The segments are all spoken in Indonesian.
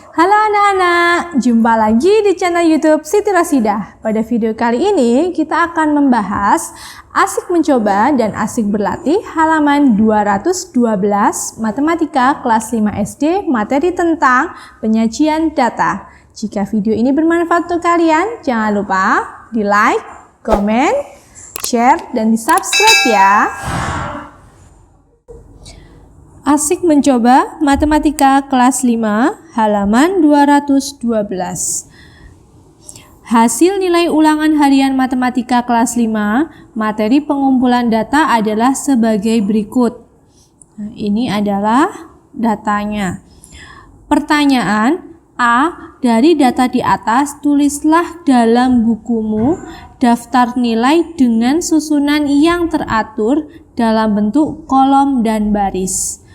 Halo anak-anak, jumpa lagi di channel YouTube Siti Rasidah. Pada video kali ini kita akan membahas asik mencoba dan asik berlatih halaman 212 Matematika kelas 5 SD materi tentang penyajian data. Jika video ini bermanfaat untuk kalian, jangan lupa di like, komen, share, dan di subscribe ya. Asik mencoba Matematika kelas 5 halaman 212. Hasil nilai ulangan harian Matematika kelas 5 materi pengumpulan data adalah sebagai berikut. Nah, ini adalah datanya. Pertanyaan A. Dari data di atas tulislah dalam bukumu daftar nilai dengan susunan yang teratur dalam bentuk kolom dan baris.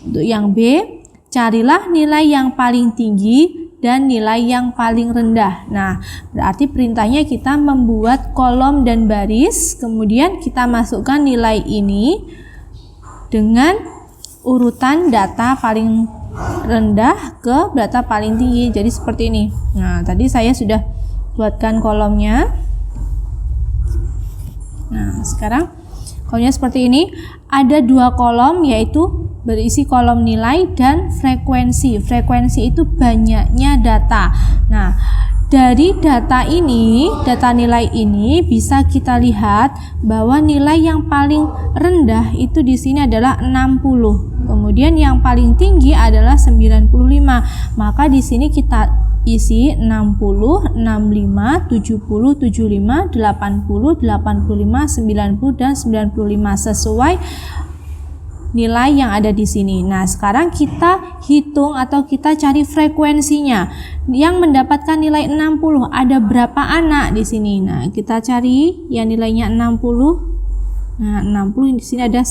Untuk yang B, carilah nilai yang paling tinggi dan nilai yang paling rendah. Nah, berarti perintahnya kita membuat kolom dan baris, kemudian kita masukkan nilai ini dengan urutan data paling rendah ke data paling tinggi. Jadi seperti ini. Nah, tadi saya sudah buatkan kolomnya. Nah, sekarang kolomnya seperti ini. Ada dua kolom, yaitu berisi kolom nilai dan frekuensi. Frekuensi itu banyaknya data. Nah, dari data ini, data nilai ini bisa kita lihat bahwa nilai yang paling rendah itu di sini adalah 60. Kemudian yang paling tinggi adalah 95. Maka di sini kita isi 60, 65, 70, 75, 80, 85, 90 dan 95 sesuai nilai yang ada di sini. Nah, sekarang kita hitung atau kita cari frekuensinya. Yang mendapatkan nilai 60 ada berapa anak di sini? Nah, kita cari yang nilainya 60. Nah, 60 di sini ada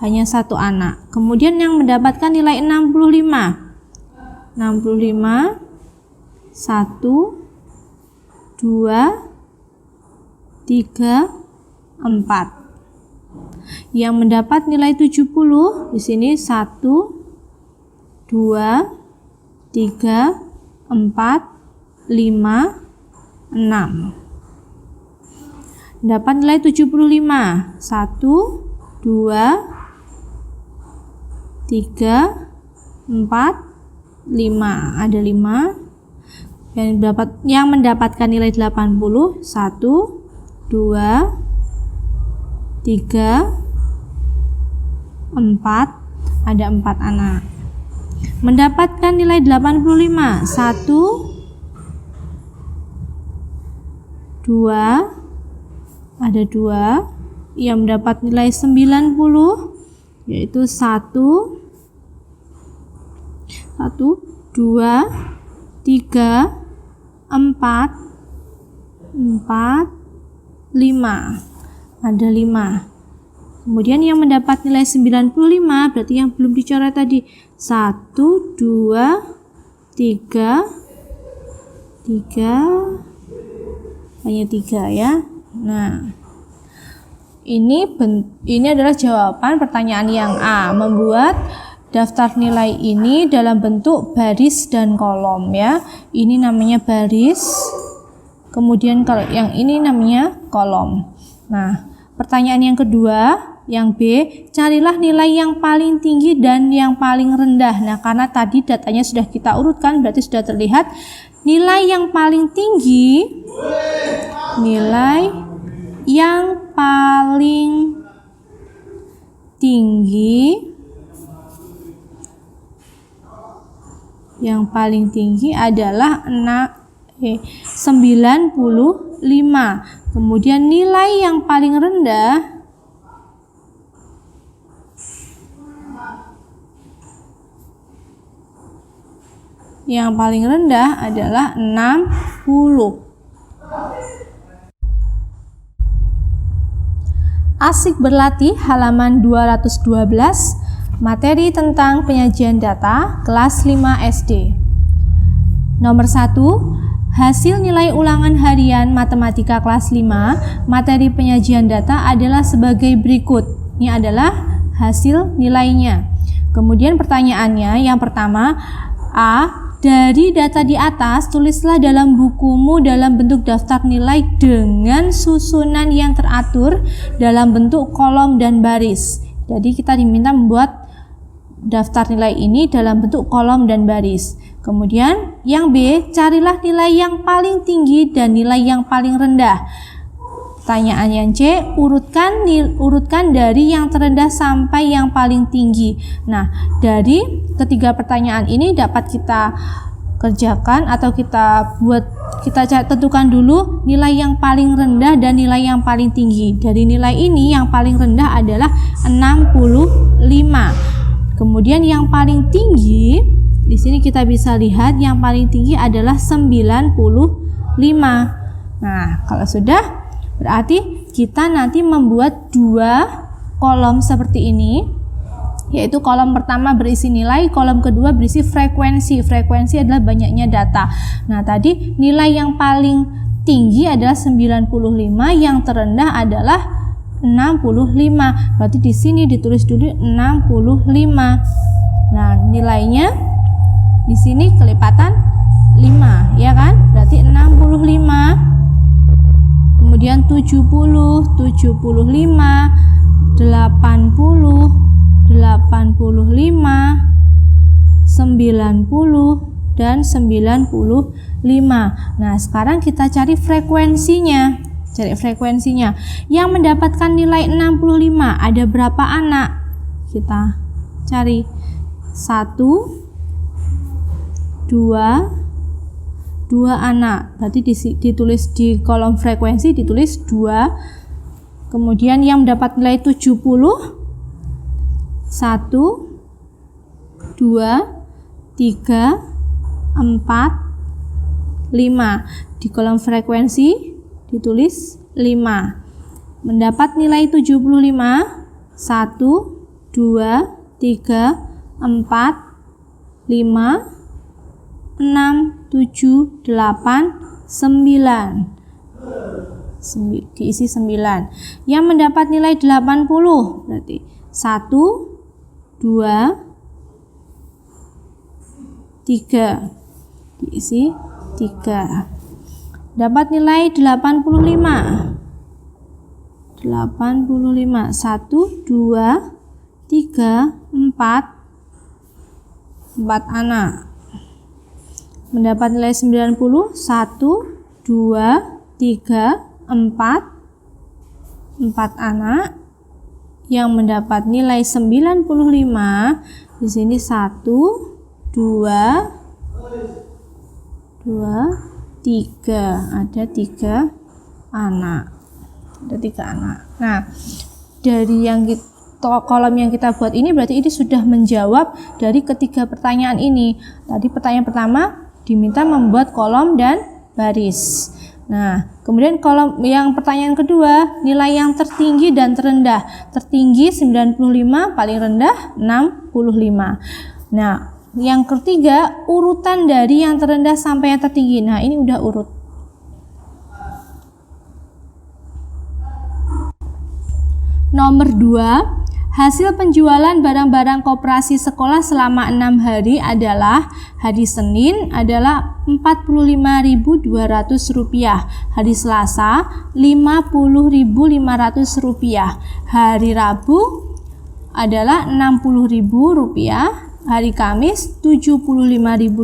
hanya satu anak. Kemudian yang mendapatkan nilai 65. 65 1 2 3 4. Yang mendapat nilai 70 di sini 1 2 3 4 5 6. Dapat nilai 75 1 2 3 4 5, ada 5. Yang mendapatkan nilai 80 1 2 3 4, ada 4 anak. Mendapatkan nilai 85 1 2, ada 2. Yang mendapat nilai 90 yaitu 1 2 3 4 5, ada 5. Kemudian yang mendapat nilai 95 berarti yang belum dicoret tadi 1 2 3 hanya 3 ya. Nah, ini adalah jawaban pertanyaan yang A, membuat daftar nilai ini dalam bentuk baris dan kolom ya. Ini namanya baris. Kemudian kalau yang ini namanya kolom. Nah, pertanyaan yang kedua, yang B, carilah nilai yang paling tinggi dan yang paling rendah. Nah, karena tadi datanya sudah kita urutkan, berarti sudah terlihat nilai yang paling tinggi. Nilai yang paling tinggi adalah 95. Kemudian nilai yang paling rendah adalah 60. Asik berlatih halaman 212 materi tentang penyajian data kelas 5 SD. Nomor 1, hasil nilai ulangan harian Matematika kelas 5 materi penyajian data adalah sebagai berikut. Ini adalah hasil nilainya. Kemudian pertanyaannya yang pertama, A. Dari data di atas, tulislah dalam bukumu dalam bentuk daftar nilai dengan susunan yang teratur dalam bentuk kolom dan baris. Jadi kita diminta membuat daftar nilai ini dalam bentuk kolom dan baris. Kemudian yang B, carilah nilai yang paling tinggi dan nilai yang paling rendah. Pertanyaan yang C, urutkan dari yang terendah sampai yang paling tinggi. Nah, dari ketiga pertanyaan ini dapat kita kerjakan atau kita tentukan dulu nilai yang paling rendah dan nilai yang paling tinggi. Dari nilai ini yang paling rendah adalah 65. Kemudian yang paling tinggi, di sini kita bisa lihat yang paling tinggi adalah 95. Nah, kalau sudah, berarti kita nanti membuat dua kolom seperti ini, yaitu kolom pertama berisi nilai, kolom kedua berisi frekuensi. Frekuensi adalah banyaknya data. Nah, tadi nilai yang paling tinggi adalah 95, yang terendah adalah 65. Berarti di sini ditulis dulu 65. Nah, nilainya di sini kelipatan 5, ya kan? Berarti 65. Kemudian 70, 75, 80, 85, 90, dan 95. Nah, sekarang kita cari frekuensinya. Yang mendapatkan nilai 65 ada berapa anak? Kita cari. 1, 2 anak, berarti ditulis di kolom frekuensi ditulis 2. Kemudian yang mendapat nilai 70, 1, 2, 3, 4, 5. Di kolom frekuensi ditulis 5. Mendapat nilai 75, 1, 2, 3, 4, 5, 6, 7, 8, 9. Diisi 9. Yang mendapat nilai 80 berarti 1, 2, 3. Diisi 3. Dapat nilai 85. 85. 1, 2, 3, 4. 4 anak. Mendapat nilai 90, 1, 2, 3, 4. 4 anak. Yang mendapat nilai 95, di sini 1, 2, 3. Ada 3 anak. Nah, dari kolom yang kita buat ini berarti ini sudah menjawab dari ketiga pertanyaan ini. Tadi pertanyaan pertama diminta membuat kolom dan baris. Nah, kemudian kolom yang pertanyaan kedua, nilai yang tertinggi dan terendah. Tertinggi 95, paling rendah 65. Nah, yang ketiga, urutan dari yang terendah sampai yang tertinggi. Nah, ini udah urut. Nomor 2, hasil penjualan barang-barang koperasi sekolah selama 6 hari adalah: hari Senin adalah Rp45.200, hari Selasa Rp50.500, hari Rabu adalah Rp60.000, hari Kamis Rp75.000,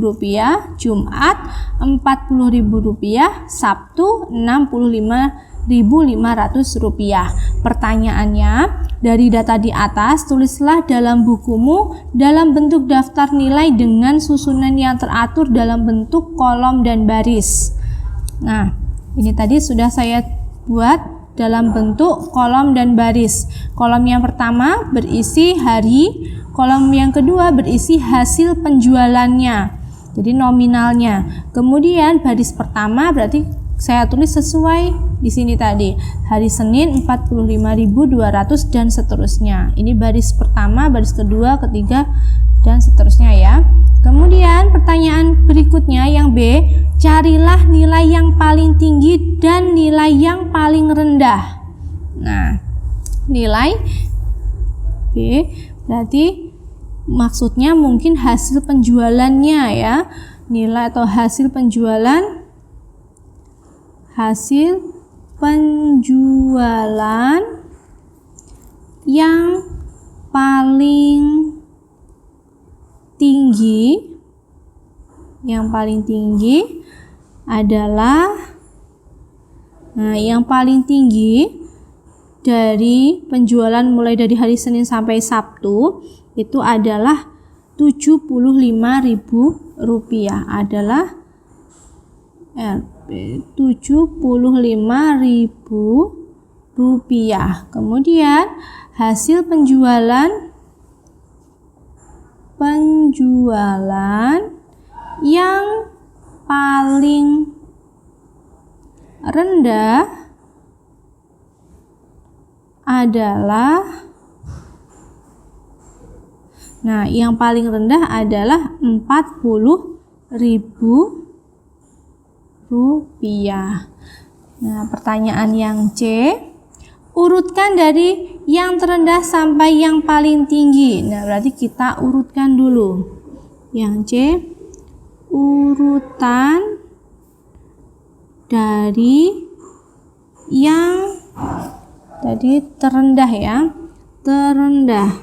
Jumat Rp40.000, Sabtu Rp65.500. Pertanyaannya, dari data di atas, tulislah dalam bukumu dalam bentuk daftar nilai dengan susunan yang teratur dalam bentuk kolom dan baris. Nah, ini tadi sudah saya buat dalam bentuk kolom dan baris. Kolom yang pertama berisi hari, kolom yang kedua berisi hasil penjualannya, jadi nominalnya. Kemudian baris pertama berarti saya tulis sesuai di sini tadi, hari Senin 45.200 dan seterusnya. Ini baris pertama, baris kedua, ketiga, dan seterusnya ya. Kemudian pertanyaan berikutnya yang B, carilah nilai yang paling tinggi dan nilai yang paling rendah. Nah, nilai B berarti maksudnya mungkin hasil penjualannya ya, nilai atau hasil penjualan yang paling tinggi adalah, nah yang paling tinggi dari penjualan mulai dari hari Senin sampai Sabtu itu adalah Rp75.000, adalah Rp75.000. Kemudian hasil penjualan yang paling rendah adalah, nah yang paling rendah adalah Rp40.000. Nah, pertanyaan yang C, urutkan dari yang terendah sampai yang paling tinggi. Nah, berarti kita urutkan dulu. Yang C, urutan dari yang tadi terendah ya. Terendah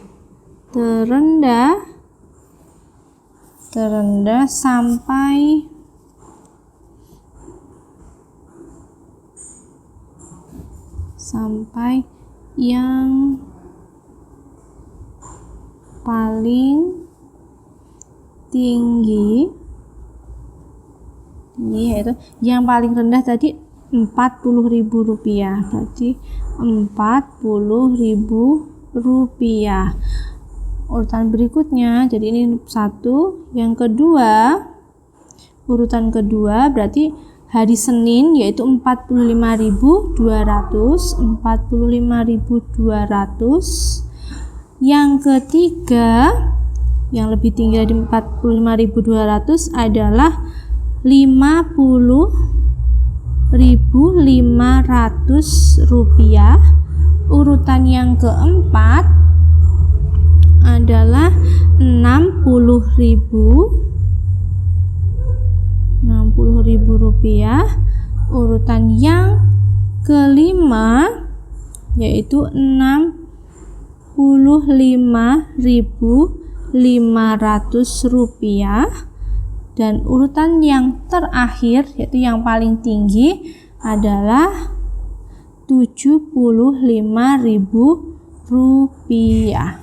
sampai yang paling tinggi, yaitu yang paling rendah tadi Rp40.000, berarti Rp40.000. Urutan berikutnya, jadi ini satu. Yang kedua, urutan kedua berarti hari Senin yaitu Rp45.200. Yang ketiga, yang lebih tinggi dari Rp45.200 adalah Rp50.500. Urutan yang keempat adalah Rp60.000. Urutan yang kelima yaitu Rp65.500. Dan urutan yang terakhir yaitu yang paling tinggi adalah Rp75.000.